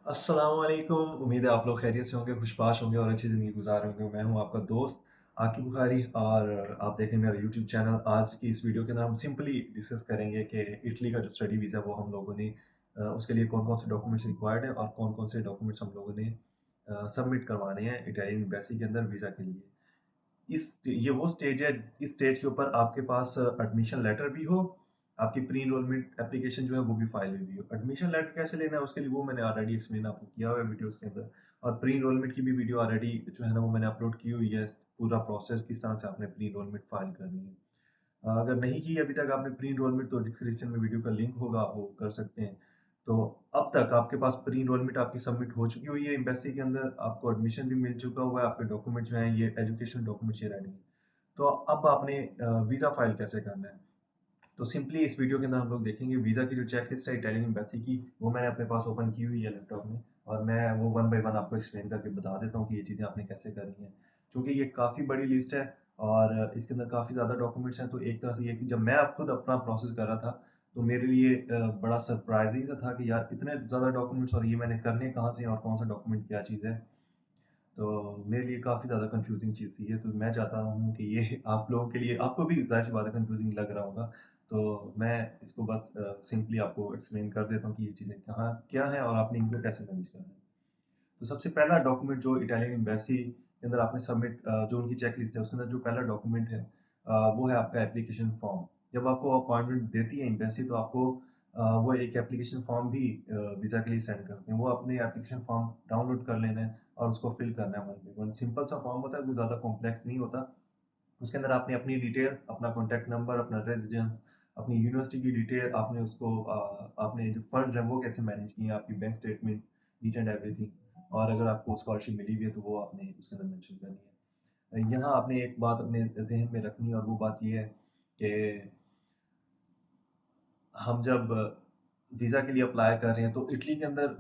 अस्सलामुअलैकुम। उम्मीद है आप लोग खैरियत से होंगे, खुशबाश होंगे और अच्छी ज़िंदगी गुज़ार रहे होंगे। मैं हूँ आपका दोस्त आकिब बुखारी और आप देख रहे हैं मेरा यूट्यूब चैनल। आज की इस वीडियो के अंदर हम सिंपली डिस्कस करेंगे कि इटली का जो स्टडी वीज़ा वो हम लोगों ने उसके लिए कौन-कौन से डॉक्यूमेंट्स रिक्वायर्ड हैं और कौन-कौन से डॉक्यूमेंट्स हम लोगों ने सबमिट करवाने हैं इटालियन एम्बेसी के अंदर वीज़ा के लिए। ये वो स्टेज है, इस स्टेज के ऊपर आपके पास एडमिशन लेटर भी हो, आपकी प्री एनरोलमेंट एप्लीकेशन जो है वो भी फाइल हुई हो। एडमिशन लेटर कैसे लेना है उसके लिए वो मैंने ऑलरेडी एक्सप्लेन आपको किया हुआ है वीडियोज़ के अंदर, और प्री एनरोलमेंट की भी वीडियो ऑलरेडी जो है ना वो मैंने अपलोड की हुई है, पूरा प्रोसेस किस तरह से आपने प्री एनरोलमेंट फाइल करनी है। अगर नहीं की अभी तक आपने प्री एनरोलमेंट, तो डिस्क्रिप्शन में वीडियो का लिंक होगा, आप वो कर सकते हैं। तो अब तक आपके पास प्री एनरोलमेंट आपकी सबमिट हो चुकी हुई है एम्बेसी के अंदर, आपको एडमिशन भी मिल चुका हुआ है, आपके डॉक्यूमेंट जो हैं ये एजुकेशन डॉक्यूमेंट्स ये रेडी हैं। तो अब आपने वीज़ा फाइल कैसे करना है? तो सिंपली इस वीडियो के अंदर हम लोग देखेंगे वीज़ा की जो चेकलिस्ट है इटालियन एम्बेसी की, वो मैंने अपने पास ओपन की हुई है लैपटॉप में, और मैं वो वन बाय वन आपको एक्सप्लेन करके बता देता हूँ कि ये चीज़ें आपने कैसे करनी है। क्योंकि ये काफ़ी बड़ी लिस्ट है और इसके अंदर काफ़ी ज़्यादा डॉक्यूमेंट्स हैं, तो एक तरह से ये है कि जब मैं अब खुद अपना प्रोसेस कर रहा था, तो मेरे लिए बड़ा सरप्राइज़िंग सा था कि यार इतने ज़्यादा डॉक्यूमेंट्स और ये मैंने करने कहाँ से हैं और कौन-सा डॉक्यूमेंट क्या चीज़ है। तो मेरे लिए काफ़ी ज़्यादा कन्फ्यूज़िंग चीज़ थी ये, तो मैं चाहता हूँ कि ये आप लोगों के लिए, आपको भी ज़ाहिर-सी बात है कन्फ्यूज़िंग लग रहा होगा। तो मैं इसको बस सिंपली आपको एक्सप्लेन कर देता हूँ कि ये चीज़ें कहाँ क्या हैं और आपने इनको कैसे मैनेज करना है। तो सबसे पहला डॉक्यूमेंट जो इटालियन एम्बेसी के अंदर आपने सबमिट जो उनकी चेकलिस्ट है उसके अंदर जो पहला डॉक्यूमेंट है वो है आपका एप्लीकेशन फॉर्म। जब आपको अपॉइंटमेंट देती है एम्बेसी, तो आपको वो एक एप्लीकेशन फॉर्म भी वीज़ा के लिए सेंड करते हैं। वो अपने एप्लीकेशन फॉर्म डाउनलोड कर लेना है और उसको फिल करना है वन बाय वन। सिंपल सा फॉर्म होता है, कोई ज़्यादा कॉम्प्लेक्स नहीं होता। उसके अंदर आपने अपनी डिटेल, अपना कॉन्टैक्ट नंबर, अपना रेज़िडेंस, अपनी यूनिवर्सिटी की डिटेल, आपने उसको आपने जो फंड्स हैं वो कैसे मैनेज किए हैं, आपकी bank statement, each and everything, और अगर आपको स्कॉलरशिप मिली हुई है तो वो आपने उसके अंदर मेंशन करनी है। यहाँ आपने एक बात अपने ज़हन में रखनी है, और वो बात ये है कि हम जब वीज़ा के लिए अप्लाई कर रहे हैं तो इटली के अंदर,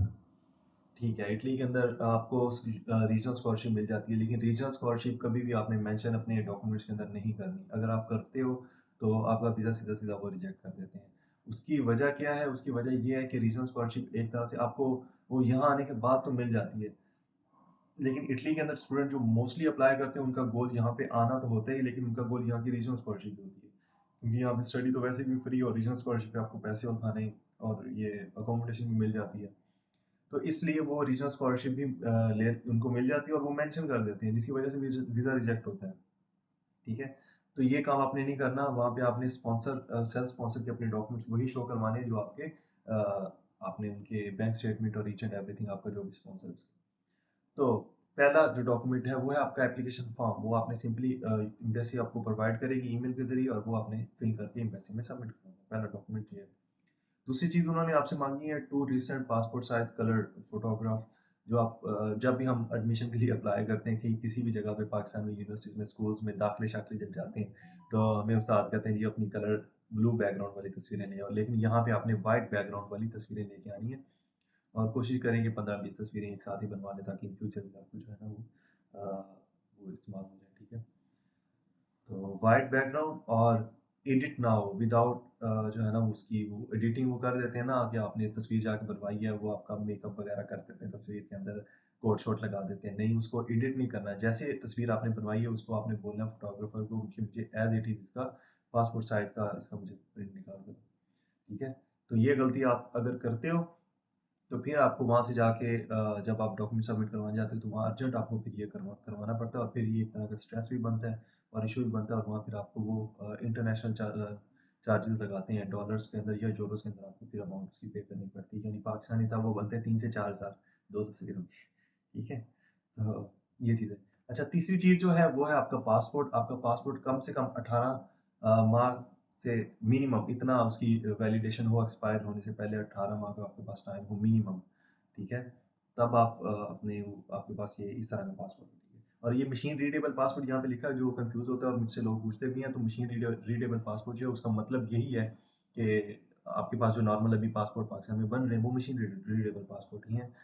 ठीक है, इटली के अंदर आपको रीजनल स्कॉलरशिप मिल जाती है, लेकिन रीजनल स्कॉलरशिप कभी भी आपने मेंशन अपने डॉक्यूमेंट्स के अंदर नहीं करनी। अगर आप करते हो तो आपका वीज़ा सीधा-सीधा वो रिजेक्ट कर देते हैं। उसकी वजह क्या है? उसकी वजह ये है कि रीजनल स्कॉलरशिप एक तरह से आपको वो यहाँ आने के बाद तो मिल जाती है, लेकिन इटली के अंदर स्टूडेंट जो मोस्टली अप्लाई करते हैं उनका गोल यहाँ पे आना तो होता ही है, लेकिन उनका गोल यहाँ की रीजनल स्कॉलरशिप भी होती है। क्योंकि यहाँ पे स्टडी तो वैसे भी फ्री, और रीजनल स्कॉलरशिप पे आपको पैसे और खाने और ये अकोमोडेशन भी मिल जाती है। तो इसलिए वो रीजनल स्कॉलरशिप भी ले उनको मिल जाती है और वो मेंशन कर देते हैं, जिसकी वजह से वीज़ा रिजेक्ट होता है, ठीक है? तो ये काम आपने नहीं करना, वहाँ पे आपने सेल्फ स्पॉन्सर के अपने डॉक्यूमेंट्स वही शो करवाने हैं जो आपके आपने उनके बैंक स्टेटमेंट और ईच एंड एवरीथिंग आपका जो भी स्पॉन्सर है उसका। तो पहला जो डॉक्यूमेंट है वो है आपका एप्लीकेशन फॉर्म, वो आपने सिंपली एम्बेसी आपको प्रोवाइड करेगी ईमेल के ज़रिए, और वो आपने फिल करके एम्बेसी में सबमिट करना है। पहला डॉक्यूमेंट ये है। दूसरी चीज़ उन्होंने आपसे माँगी है 2 recent passport size coloured photograph, जो आप जब भी हम एडमिशन के लिए अप्लाई करते हैं कि किसी भी जगह पे पाकिस्तान में यूनिवर्सिटीज़ में, स्कूल्स में दाखिले-शाखिले जब जाते हैं, तो हमें उस्ताद कहते हैं जी अपनी कलर ब्लू बैकग्राउंड वाली तस्वीरें ले आओ। लेकिन यहाँ पे आपने व्हाइट बैकग्राउंड वाली तस्वीरें लेके आनी है, और कोशिश करेंगे 15-20 तस्वीरें एक साथ ही बनवा लें, ताकि इन फ्यूचर में आपको जो है ना वो इस्तेमाल हो जाए, ठीक है? तो वाइट बैकग्राउंड, और एडिट ना हो विदाउट जो है ना उसकी वो एडिटिंग वो कर देते हैं ना कि आपने तस्वीर जाके बनवाई है, वो आपका मेकअप वगैरह कर देते हैं तस्वीर के अंदर, कोट शॉट लगा देते हैं। नहीं, उसको एडिट नहीं करना है, जैसे तस्वीर आपने बनवाई है उसको आपने बोलना है फोटोग्राफर को कि मुझे एज इट इज़ इसका पासपोर्ट साइज़ का इसका मुझे प्रिंट निकाल कर दो, ठीक है? तो ये गलती आप अगर करते हो, तो फिर आपको वहाँ से जाके जब आप डॉक्यूमेंट सबमिट करवाने जाते हो तो वहाँ अर्जेंट आपको फिर ये करवाना पड़ता है, और फिर ये एक तरह का स्ट्रेस भी बनता है और इशू भी बनता है, और वहाँ फिर आपको वो इंटरनेशनल चार्जेस लगाते हैं डॉलर्स के अंदर या यूरोस के अंदर, आपको फिर अमाउंट उसकी पे करनी पड़ती है। यानी पाकिस्तानी था वो बनते हैं 3 से 4 हज़ार 2 तस्वीरों के, ठीक है? तो ये चीज़ है। अच्छा, तीसरी चीज़ जो है वो है आपका पासपोर्ट। आपका पासपोर्ट कम से कम 18 माह से मिनिमम इतना उसकी वैलिडेशन हो, एक्सपायर होने से पहले 18 माह का आपके पास टाइम हो मिनिमम, ठीक है? तब आप आपके पास ये इस तरह का पासपोर्ट है, ठीक है? और ये मशीन रीडेबल पासपोर्ट यहाँ पे लिखा है, जो कन्फ्यूज़ होता है और मुझसे लोग पूछते भी हैं, तो मशीन रीडेबल पासपोर्ट जो है उसका मतलब यही है कि आपके पास जो नॉर्मल अभी पासपोर्ट पाकिस्तान में बन रहे हैं वो मशीन रीडेबल पासपोर्ट ही हैं।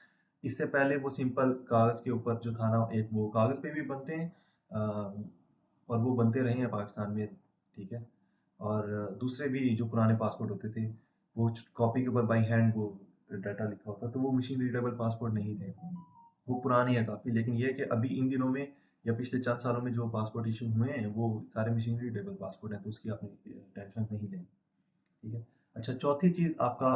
इससे पहले वो सिंपल कागज़ के ऊपर जो था ना, एक वो कागज़ पे भी बनते हैं और वो बनते रहे हैं पाकिस्तान में, ठीक है? और दूसरे भी जो पुराने पासपोर्ट होते थे, वो कॉपी के ऊपर बाई हैंड वो डाटा लिखा होता, तो वो मशीन रीडेबल पासपोर्ट नहीं थे। वो पुराने हैं काफ़ी, लेकिन ये है कि अभी इन दिनों में या पिछले चंद सालों में जो पासपोर्ट इशू हुए हैं, वो सारे मशीन रीडेबल पासपोर्ट हैं, तो उसकी आपने टेंशन नहीं लेनी। ठीक है। अच्छा, चौथी चीज़ आपका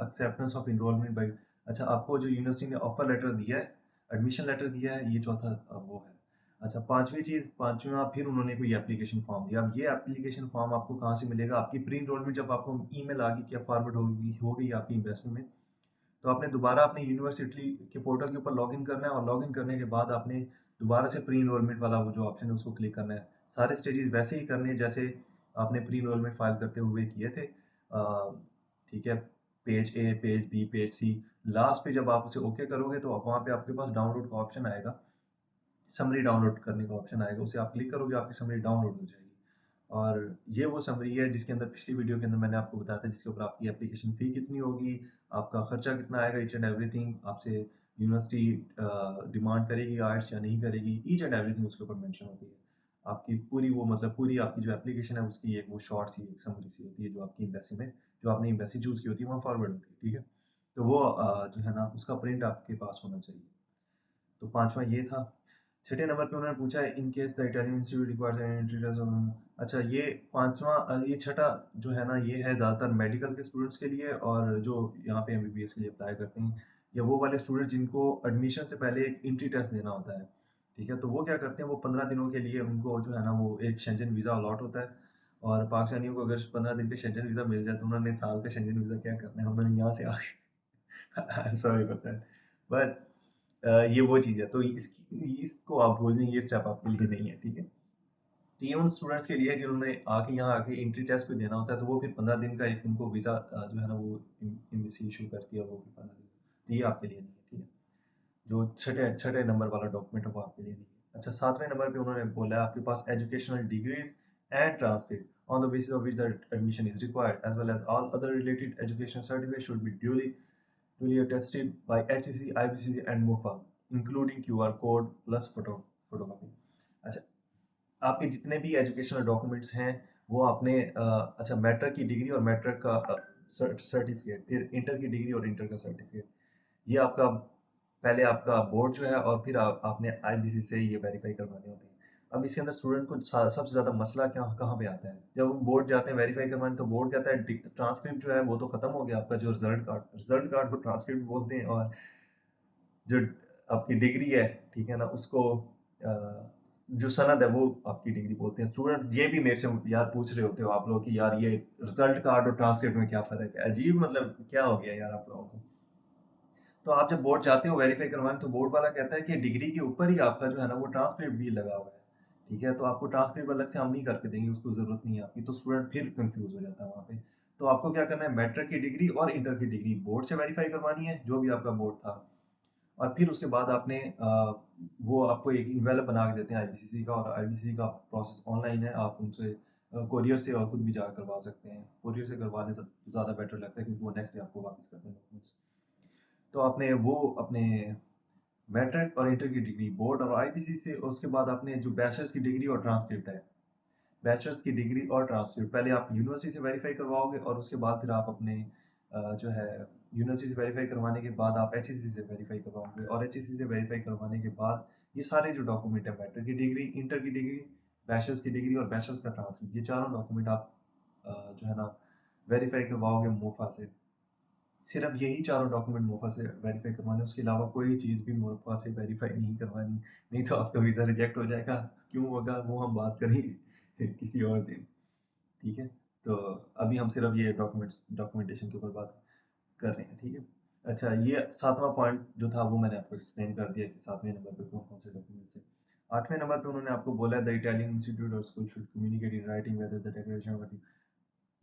एक्सेप्टेंस ऑफ एनरोलमेंट बाय, अच्छा आपको जो यूनिवर्सिटी ने ऑफर लेटर दिया है, एडमिशन लेटर दिया है, ये चौथा वो है। अच्छा, पांचवी चीज़, पांचवा फिर उन्होंने कोई एप्लीकेशन फॉर्म दिया। अब ये एप्लीकेशन फॉर्म आपको कहाँ से मिलेगा? आपकी प्री एनरोलमेंट जब आपको ईमेल आ गई कि अब फॉरवर्ड हो गई आपकी एम्बेसी में, तो आपने दोबारा अपने यूनिवर्सिटी के पोर्टल के ऊपर लॉगिन करना है, और लॉगिन करने के बाद आपने दोबारा से प्री इनरोलमेंट वाला वो जो ऑप्शन है उसको क्लिक करना है। सारे स्टेजेस वैसे ही करने हैं जैसे आपने प्री इनरोलमेंट फाइल करते हुए किए थे। ठीक है। पेज ए, पेज बी, पेज सी, लास्ट पे जब आप उसे ओके करोगे तो वहाँ पे आपके पास डाउनलोड का ऑप्शन आएगा, समरी डाउनलोड करने का ऑप्शन आएगा, उसे आप क्लिक करोगे, आपकी समरी डाउनलोड हो जाएगी। और ये वो समरी है जिसके अंदर पिछली वीडियो के अंदर मैंने आपको बताया था, जिसके ऊपर आपकी एप्लीकेशन फ़ी कितनी होगी, आपका खर्चा कितना आएगा, ईच एंड एवरीथिंग आपसे यूनिवर्सिटी डिमांड करेगी आर्ट्स या नहीं करेगी, ईच एंड एवरीथिंग उसके ऊपर मेंशन होती है। आपकी पूरी वो मतलब पूरी आपकी जो एप्लीकेशन है उसकी एक वो शॉर्ट सी एक समरी सी होती है, जो आपकी एम्बेसी में जो आपने एम्बेसी चूज़ की होती है वहाँ फॉरवर्ड होती है। ठीक है। तो वो जो है ना उसका प्रिंट आपके पास होना चाहिए। तो पाँचवा ये था। छठे नंबर पे उन्होंने पूछा है in case the Italian institute requires an entry test. अच्छा, ये पांचवा ये छठा जो है ना, ये है ज़्यादातर मेडिकल के स्टूडेंट्स के लिए, और जो यहाँ पे एमबीबीएस के लिए अप्लाई करते हैं, या वो वाले स्टूडेंट जिनको एडमिशन से पहले एक एंट्री टेस्ट देना होता है। ठीक है। तो वो क्या करते हैं, वो 15 दिनों के लिए उनको जो है ना वो एक शेंजन वीज़ा अलॉट होता है, और पाकिस्तानियों को अगर 15 दिन के शेंजन वीज़ा मिल जाए तो उन्होंने साल का शेंजन वीज़ा क्या करना है, उन्होंने यहाँ से I am sorry for that, but ये वो चीज़ है, तो इसको आप भूल दें, ये स्टेप आपके लिए नहीं है। ठीक है। तो ये उन स्टूडेंट्स के लिए है जिन्होंने आके यहाँ आके एंट्री टेस्ट भी देना होता है, तो वो फिर 15 दिन का एक उनको वीज़ा जो है ना वो एम्बेसी इशू करती है, और वो फिर 15 दिन, तो ये आपके लिए नहीं है। ठीक है। जो छठे छठे नंबर वाला डॉक्यूमेंट है वो आपके लिए नहीं है। अच्छा, सातवें नंबर पे उन्होंने बोला है आपके पास educational degrees and transcript on the basis of which the admission is required as well as all other related education certificate should be duly attested by HEC, IBCC and MUFA, including QR code plus photocopy। अच्छा, आपके जितने भी educational documents हैं वो आपने अच्छा matric की degree और मैट्रिक का सर्टिफिकेट, फिर इंटर की डिग्री और इंटर का सर्टिफिकेट, ये आपका पहले आपका बोर्ड जो है, और फिर आपने आईबीसी से ये वेरीफाई करवाने होते हैं। अब इसके अंदर स्टूडेंट को सबसे ज़्यादा मसला क्या कहाँ पे आता है, जब हम बोर्ड जाते हैं वेरीफाई करवाने, तो बोर्ड कहता है ट्रांसक्रिप्ट जो है वो तो ख़त्म हो गया आपका, जो रिजल्ट कार्ड को ट्रांसक्रिप्ट बोलते हैं, और जो आपकी डिग्री है, ठीक है ना, उसको जो सनद है वो आपकी डिग्री बोलते हैं। स्टूडेंट ये भी मेरे से यार पूछ रहे होते हो आप लोग कि यार ये रिजल्ट कार्ड और ट्रांसक्रिप्ट में क्या फ़र्क है, अजीब मतलब क्या हो गया यार आप लोगों को। तो आप जब बोर्ड जाते हो वेरीफाई करवाने, तो बोर्ड वाला कहता है कि डिग्री के ऊपर ही आपका जो है ना वो ट्रांसक्रिप्ट भी लगा हुआ है। ठीक है। तो आपको ट्रांसक्रिप्ट अलग से हम नहीं करके देंगे, उसको ज़रूरत नहीं है आपकी, तो स्टूडेंट फिर कंफ्यूज हो जाता है वहाँ पे। तो आपको क्या करना है, मैट्रिक की डिग्री और इंटर की डिग्री बोर्ड से वेरीफाई करवानी है, जो भी आपका बोर्ड था, और फिर उसके बाद आपने वो आपको एक इन्वेलप बना के देते हैं आईबीसीसी का, और आईबीसीसी का प्रोसेस ऑनलाइन है, आप उनसे कोरियर से और खुद भी जा करवा सकते हैं। कोरियर से करवाने से ज़्यादा बेटर लगता है, क्योंकि वो नेक्स्ट डे आपको वापस करते हैं डॉक्यूमेंट्स। तो आपने वो अपने मैट्रिक और इंटर की डिग्री बोर्ड और आईपीसी से, और उसके बाद आपने जो बैचलर्स की डिग्री और ट्रांसक्रिप्ट है, बैचलर्स की डिग्री और ट्रांसक्रिप्ट पहले आप यूनिवर्सिटी से वेरीफाई करवाओगे, और उसके बाद फिर आप अपने जो है यूनिवर्सिटी से वेरीफाई करवाने के बाद आप एचईसी से वेरीफाई करवाओगे, और एचईसी से वेरीफाई करवाने के बाद ये सारे जो डॉक्यूमेंट है, मैट्रिक की डिग्री, इंटर की डिग्री, बैचलर्स की डिग्री और बैचलर्स का ट्रांसक्रिप्ट, ये चारों डॉक्यूमेंट आप जो है ना वेरीफाई करवाओगे मोफा से। सिर्फ यही चारों डॉक्यूमेंट मोफा से वेरीफाई करवाने, उसके अलावा कोई चीज़ भी मोफा से वेरीफाई नहीं करवानी, नहीं तो आपका वीज़ा रिजेक्ट हो जाएगा। क्यों होगा वो हम बात करेंगे किसी और दिन। ठीक है। तो अभी हम सिर्फ ये डॉक्यूमेंटेशन के ऊपर बात कर रहे हैं। ठीक है। अच्छा, ये सातवां पॉइंट जो था वो मैंने आपको एक्सप्लेन कर दिया कि सातवें नंबर पे कौन कौन से डॉक्यूमेंट्स हैं। आठवें नंबर पे उन्होंने आपको बोला है द इटालियन इंस्टीट्यूट और school should communicate in writing whether the declaration.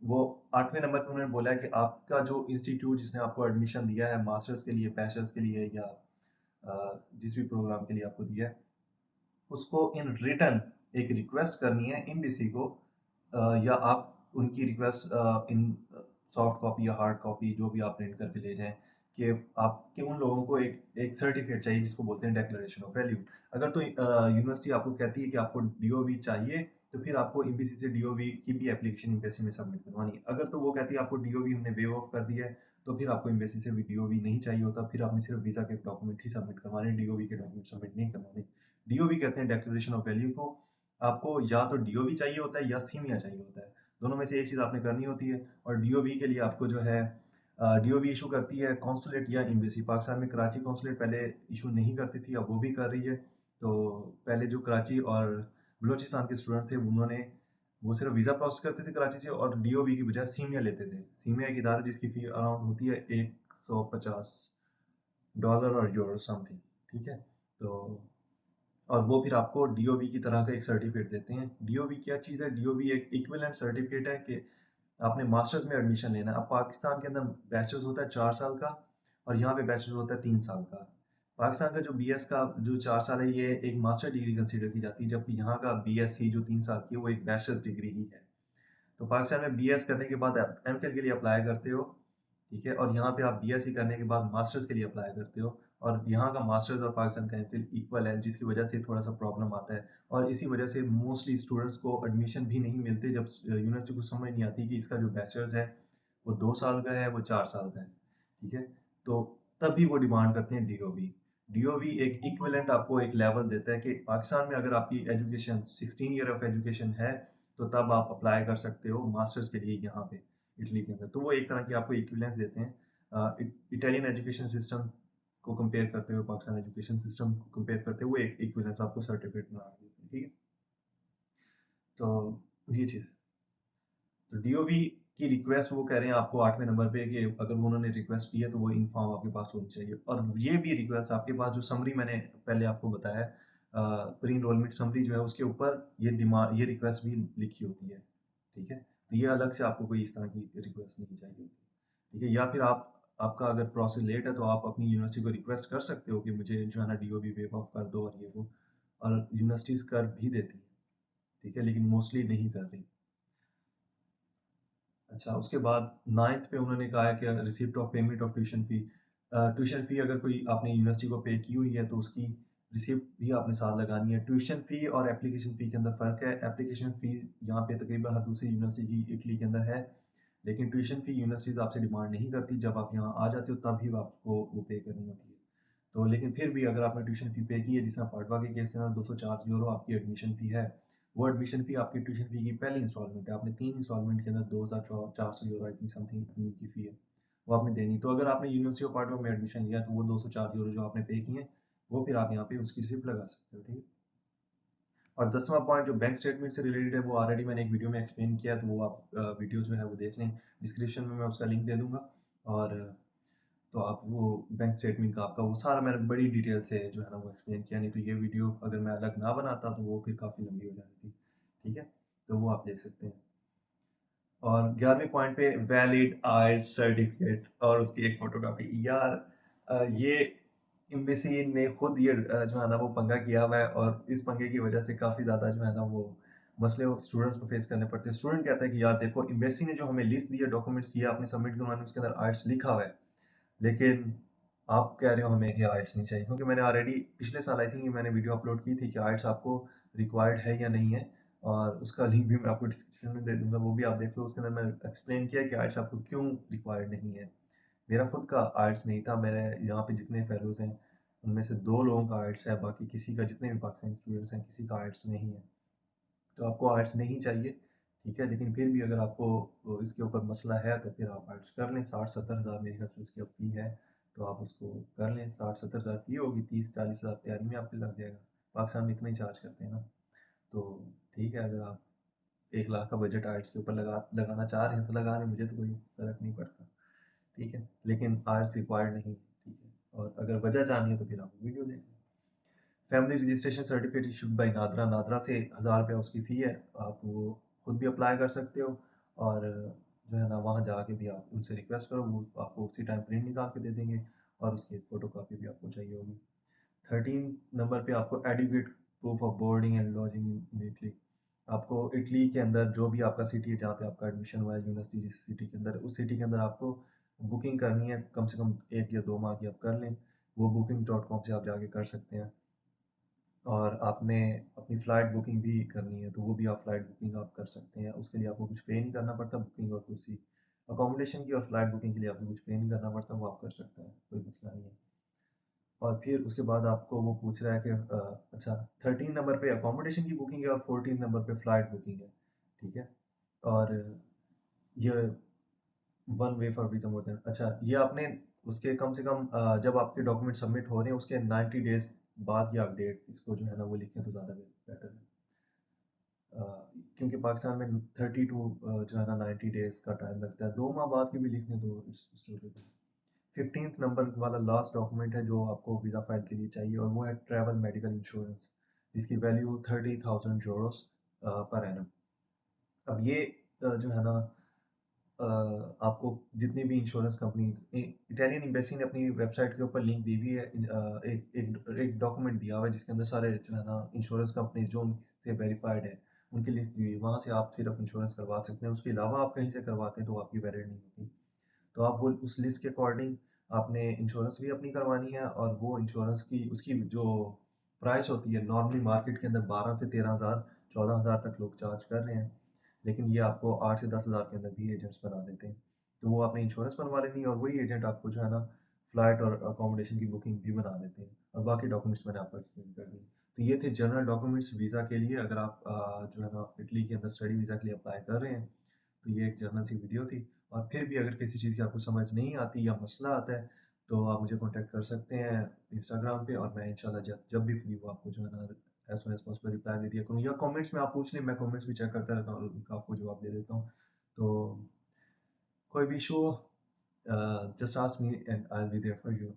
वो आठवें नंबर पे उन्होंने बोला है कि आपका जो इंस्टीट्यूट जिसने आपको एडमिशन दिया है मास्टर्स के लिए, बैचलर्स के लिए, या जिस भी प्रोग्राम के लिए आपको दिया है, उसको इन रिटर्न एक रिक्वेस्ट करनी है एम्बेसी को, या आप उनकी रिक्वेस्ट इन सॉफ्ट कॉपी या हार्ड कॉपी जो भी आप प्रिंट करके ले जाएं, कि आपके उन लोगों को एक एक सर्टिफिकेट चाहिए जिसको बोलते हैं डेक्लेरेशन ऑफ वैल्यू। अगर तो यूनिवर्सिटी आपको कहती है कि आपको डीओवी चाहिए, तो फिर आपको एम्बेसी से डीओवी की भी एप्लीकेशन एम्बेसी में सबमिट करवानी है। अगर तो वो कहती है आपको डीओवी हमने वेव ऑफ कर दिया है, तो फिर आपको एम्बेसी से भी डीओवी नहीं चाहिए होता, फिर आपने सिर्फ वीज़ा के डॉक्यूमेंट ही सबमिट करवाने, डीओवी के डॉक्यूमेंट सबमिट नहीं करवाने। डीओवी कहते हैं डिक्लेरेशन ऑफ वैल्यू को, आपको या तो डीओवी चाहिए होता है या सीमिया चाहिए होता है, दोनों में से एक चीज़ आपने करनी होती है। और डीओवी के लिए आपको जो है डीओवी इशू करती है कॉन्सुलेट या एम्बेसी। पाकिस्तान में कराची कॉन्सुलेट पहले इशू नहीं करती थी, अब वो भी कर रही है। तो पहले जो कराची और बलूचिस्तान के स्टूडेंट थे उन्होंने वो सिर्फ वीज़ा प्रोसेस करते थे कराची से और डीओवी की बजाय सीमिया लेते थे। सीमिया एक इदारा जिसकी फ़ी अराउंड होती है $150 और यूरो समथिंग, ठीक है? तो और वो फिर आपको डीओवी की तरह का एक सर्टिफिकेट देते हैं। डीओवी क्या चीज़ है? डीओवी एक इक्विवेलेंट सर्टिफिकेट है कि आपने मास्टर्स में एडमिशन लेना है। अब पाकिस्तान के अंदर बैचलर्स होता है 4 साल का और यहाँ पे बैचलर्स होता है 3 साल का। पाकिस्तान का जो बीएस का जो 4 साल है ये एक मास्टर डिग्री कंसीडर की जाती है, जबकि यहाँ का बीएससी जो 3 साल की है वो एक बैचलर्स डिग्री ही है। तो पाकिस्तान में बीएस करने के बाद आप एमफिल के लिए अप्लाई करते हो, ठीक है? और यहाँ पे आप बीएससी करने के बाद मास्टर्स के लिए अप्लाई करते हो और यहाँ का मास्टर्स और पाकिस्तान का एमफिल इक्वल है, जिसकी वजह से थोड़ा-सा प्रॉब्लम आता है और इसी वजह से मोस्टली स्टूडेंट्स को एडमिशन भी नहीं मिलते जब यूनिवर्सिटी को समझ नहीं आती कि इसका जो बैचलर्स है, वो 2 साल का है, वो 4 साल का है, ठीक है? तो तभी वो डिमांड करते हैं डीओवी। डीओवी एक इक्विवेलेंट आपको एक लेवल देता है कि पाकिस्तान में अगर आपकी एजुकेशन 16 ईयर ऑफ एजुकेशन है, तो तब आप अप्लाई कर सकते हो मास्टर्स के लिए यहाँ पे इटली के अंदर। तो वो एक तरह की आपको इक्विवेलेंस देते हैं। इटालियन एजुकेशन सिस्टम को कंपेयर करते हुए पाकिस्तान एजुकेशन सिस्टम को कंपेयर करते हुए एक इक्विवेलेंस आपको सर्टिफिकेट बना देते हैं, ठीक है? तो ये चीज़ है। तो डीओवी की रिक्वेस्ट वो कह रहे हैं आपको 8वें नंबर पे कि अगर उन्होंने रिक्वेस्ट की है तो वो इन फॉर्म आपके पास होनी चाहिए और ये भी रिक्वेस्ट आपके पास जो समरी मैंने पहले आपको बताया प्री इनरोलमेंट समरी जो है उसके ऊपर ये रिक्वेस्ट भी लिखी होती है, ठीक है? तो ये अलग से आपको कोई इस तरह की रिक्वेस्ट नहीं चाहिए होती, ठीक है? या फिर आपका अगर प्रोसेस लेट है तो आप अपनी यूनिवर्सिटी को रिक्वेस्ट कर सकते हो कि मुझे जो है ना डीओवी वेव ऑफ कर दो और ये वो और यूनिवर्सिटीज़ कर भी देती हैं, ठीक है? लेकिन मोस्टली नहीं कर रही। अच्छा, उसके बाद 9th पे उन्होंने कहा है कि receipt of payment of tuition fee. Tuition fee अगर कोई आपने यूनिवर्सिटी को पे की हुई है तो उसकी रिसिप्ट भी आपने साथ लगानी है। ट्यूशन फ़ी और एप्लीकेशन फ़ी के अंदर फ़र्क है। एप्लीकेशन फ़ी यहाँ पे तकरीबन हर दूसरी यूनिवर्सिटी की इटली के अंदर है, लेकिन ट्यूशन फ़ी यूनिवर्सिटीज़ आपसे डिमांड नहीं करती। जब आप यहाँ आ जाते हो तभी आपको वो पे करनी होती है। तो लेकिन फिर भी अगर आपने ट्यूशन फ़ी पे की है, जिस पाटवा के केस के अंदर €204 आपकी एडमिशन फ़ी है, वो एडमिशन फ़ी आपकी ट्यूशन फ़ी की पहली इंस्टॉलमेंट है। आपने 3 इंस्टॉलमेंट के अंदर €2400 आई थिंक समथिंग इतनी की फ़ी है, वो आपने देनी। तो अगर आपने यूनिवर्सिटी ऑफ पाटवा में एडमिशन लिया तो वो €204 जो आपने पे किए हैं, वो फिर आप यहाँ पे उसकी रिसिप्ट लगा सकते हो, ठीक है? और 10वां पॉइंट जो बैंक स्टेटमेंट से रिलेटेड है वो ऑलरेडी मैंने एक वीडियो में एक्सप्लेन किया है, तो वो आप वीडियो जो है वो देख लें। डिस्क्रिप्शन में मैं उसका लिंक दे दूँगा और तो आप वो बैंक स्टेटमेंट का आपका वो सारा मैंने बड़ी डिटेल से जो है ना वो एक्सप्लेन किया, नहीं तो ये वीडियो अगर मैं अलग ना बनाता तो वो फिर काफ़ी लंबी हो जाती थी, ठीक है? तो वो आप देख सकते हैं। और 11वें पॉइंट पे वैलिड आइल्स सर्टिफिकेट और उसकी एक फ़ोटोकॉपी। यार ये एम्बेसी ने खुद ये जो है ना वो पंगा किया हुआ है और इस पंगे की वजह से काफ़ी ज़्यादा जो है ना वो मसले स्टूडेंट्स को फेस करने पड़ते हैं। स्टूडेंट कहता है कि यार देखो एम्बेसी ने जो हमें लिस्ट दी है डॉक्यूमेंट्स ये आपने सबमिट करवाने उसके अंदर आइल्स लिखा हुआ है। लेकिन आप कह रहे हो हमें कि आइल्स नहीं चाहिए, क्योंकि मैंने ऑलरेडी पिछले साल आई थिंक मैंने वीडियो अपलोड की थी कि आइल्स आपको रिक्वायर्ड है या नहीं है और उसका लिंक भी मैं आपको डिस्क्रिप्शन में दे दूँगा, वो भी आप देख लो। उसके अंदर मैं एक्सप्लेन किया कि आइल्स आपको क्यों रिक्वायर्ड नहीं है। मेरा खुद का आइल्स नहीं था, मेरे यहाँ पे जितने फेलोज़ हैं उनमें से 2 लोगों का आइल्स है, बाकी किसी का जितने भी पाकिस्तानी स्टूडेंट्स हैं किसी का आइल्स नहीं है। तो आपको आर्ट्स नहीं चाहिए, ठीक है? लेकिन फिर भी अगर आपको इसके ऊपर मसला है तो फिर आप आर्ट्स कर लें। 60-70 हज़ार मेरे ख़्याल से उसकी अब फ़ी है, तो आप उसको कर लें। 60-70 हज़ार फ़ी होगी, 30-40 हज़ार तैयारी में आपके लग जाएगा। पाकिस्तान में इतना ही चार्ज करते हैं ना, तो ठीक है। अगर आप 1 लाख का बजट आर्ट्स के ऊपर लगाना चाह रहे हैं तो लगा लें, मुझे तो कोई फ़र्क नहीं पड़ता, ठीक है? लेकिन आर्ट्स रिक्वायर्ड नहीं है, ठीक है? और अगर वजह जाननी है तो फिर आप वीडियो देखें। Family registration certificate issued by NADRA. NADRA से ₹1000 उसकी फ़ी है। आप वो खुद भी अप्लाई कर सकते हो और जो है ना वहाँ जाके भी आप उनसे रिक्वेस्ट करो, वो आपको उसी टाइम प्रिंट निकाल के दे देंगे और उसकी एक फ़ोटोकॉपी भी आपको चाहिए होगी। 13 नंबर पे आपको adequate proof of boarding and lodging in Italy. आपको इटली के अंदर जो भी आपका सिटी है जहाँ पे आपका एडमिशन हुआ है, यूनिवर्सिटी जिस सिटी के अंदर, उस सिटी के अंदर आपको बुकिंग करनी है, कम से कम 1 या 2 माह की आप कर लें। वो booking.com से आप जाके कर सकते हैं। और आपने अपनी फ़्लाइट बुकिंग भी करनी है, तो वो भी आप फ़्लाइट बुकिंग आप कर सकते हैं। उसके लिए आपको कुछ पे नहीं करना पड़ता, बुकिंग और कुछ ही। अकोमोडेशन की और फ्लाइट बुकिंग के लिए आपको कुछ पे नहीं करना पड़ता, वो आप कर सकते हैं, कोई मसला नहीं है। और फिर उसके बाद आपको वो पूछ रहा है कि अच्छा 13 नंबर पे अकोमोडेशन की बुकिंग है और 14 नंबर पे फ़्लाइट बुकिंग है, ठीक है? और ये one way for visa more than अच्छा ये आपने उसके कम से कम जब आपके डॉक्यूमेंट सबमिट हो रहे हैं उसके 90 डेज़ बाद या अपडेट इसको जो है ना वो लिखें तो ज़्यादा बेटर है। अ, क्योंकि पाकिस्तान में 30 टू जो है ना 90 डेज़ का टाइम लगता है, 2 माह बाद की भी लिख दें तो it's totally fine. 15th number वाला लास्ट डॉक्यूमेंट है जो आपको वीज़ा फाइल के लिए चाहिए और वो है ट्रैवल मेडिकल इंश्योरेंस जिसकी वैल्यू 30,000 यूरोस पर एनम। अब ये जो है ना आपको जितनी भी इंश्योरेंस कंपनी इटालियन एम्बेसी ने अपनी वेबसाइट के ऊपर लिंक दी हुई है एक डॉक्यूमेंट दिया हुआ है जिसके अंदर सारे जो है ना इंश्योरेंस कंपनी जो उनसे वेरीफाइड है उनकी लिस्ट दी हुई है वहाँ से आप सिर्फ इंश्योरेंस करवा सकते हैं उसके अलावा आप कहीं से करवाते हैं तो आपकी वैलिड नहीं होती। तो आप वो उस लिस्ट के अकॉर्डिंग आपने इंश्योरेंस भी अपनी करवानी है और वो इंश्योरेंस की उसकी जो प्राइस होती है नॉर्मली मार्केट के अंदर 12 से 13,000 14,000 तक लोग चार्ज कर रहे हैं लेकिन ये आपको 8 से 10,000 के अंदर भी एजेंट्स बना देते हैं। तो वो आपने इंश्योरेंस बनवा लेनी है और वही एजेंट आपको जो है ना फ़्लाइट और अकोमोडेशन की बुकिंग भी बना देते हैं और बाकी डॉक्यूमेंट्स मैंने आपको एक्सप्लेन कर दिए। तो ये थे जनरल डॉक्यूमेंट्स वीज़ा के लिए अगर आप जो है ना इटली के अंदर स्टडी वीज़ा के लिए अप्लाई कर रहे हैं तो ये एक जनरल सी वीडियो थी और फिर भी अगर किसी चीज़ की आपको समझ नहीं आती या मसला आता है तो आप मुझे कॉन्टैक्ट कर सकते हैं इंस्टाग्राम पे और मैं इंशाल्लाह जब जब भी फ्री हो आपको जो है ना as soon as possible reply दे दिया करूँ या कमेंट्स में आप पूछ लें मैं कमेंट्स भी चेक करता रहता हूँ और उनका आपको जवाब दे देता हूँ। तो कोई भी इशू हो just ask me and I will be there for you.